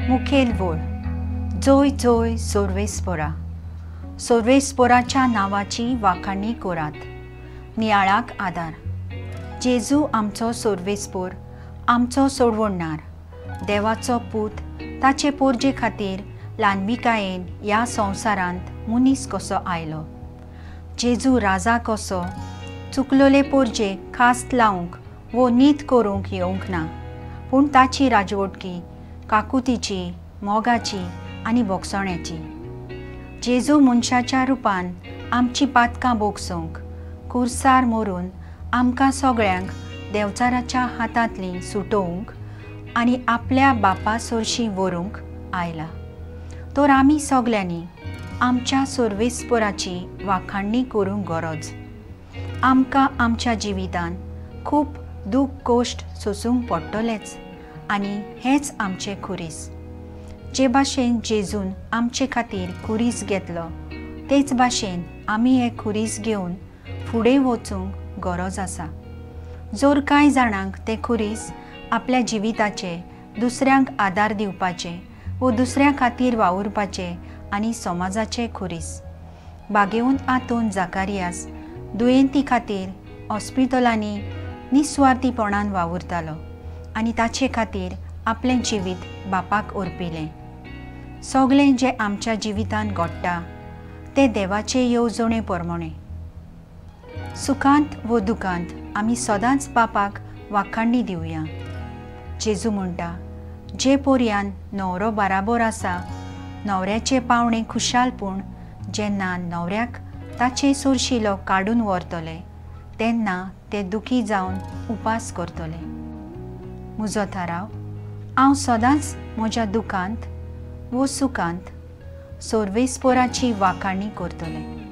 मुखेल वळ जोय जोय सोर्वेस्पोरा. सोर्वेस्पोराच्या नावाची वाखाणणी करात. नियाळाक आदार. जेजू आमचो सोर्वेस्पोर, आमचो सोडवणणार, देवाचो पूत ताचे पोरजे खातीर ल्हानविकायेन ह्या संवसारांत मनीस कसो आयलो. जेजू राजा कसो चुकलोले पोरजे खास्त लावंक वो नीत करूंक येवंक ना, पूण ताची राजवटकी काकुतीची, मोगाची आनी बोगसोण्याची. जेजू मनशाच्या रुपान आमची पातकां बोगसूंक कुर्सार मरून आमकां सगळ्यांक देवचाराच्या हातांतली सुटोवंक आनी आपल्या बापा सोरशीं व्हरूंक आयला. तर आमी सगल्यांनी आमच्या सोर्वेस्पोराची वाखाणणी करूंक गरज. आमकां आमच्या जिवितान खूब दूख कोश्ट सोंसूंक पडटलेच आनी हेंच आमचें खुरीस. जे भाशेन जेजून आमचे खातीर खुरीस घेतलो तेच भाशेन आमी हें खुरीस घेवन फुडें वचूंक गरज आसा. जर कांय जाणांक तें खुरीस आपल्या जिविताचे दुसऱ्यांक आदार दिवपाचें वो दुसऱ्यां खातीर वावुरपाचें आनी समाजाचें खुरीस. बागेऊन आतून जाकारियास दुयेंती खातीर हॉस्पिटलांनी निस्वार्थीपणान वावुरतालो आनी ताचे खातीर आपलें जिवीत बापाक अर्पिलें. सगळें जें आमच्या जिवितान घडटा तें देवाचे येवजणे परमणे. सुखांत वो दुखांत आमी सदांच बापाक वाखाणणी दिवया. जेजू म्हणटा, जे पोरयान न्हवरो बाराबर आसा, न्हवऱ्याचे पावणे खुशालपूण जेन्ना न्हवऱ्याक ताचे सोरशिलो काडून व्हरतले तेन्ना ते दुखी जावन उपास करतले. म्हजो थाराव, हांव सदांच म्हज्या दुखांत वो सुखांत सोर्वेस्पोराची वाखाणणी करतलें.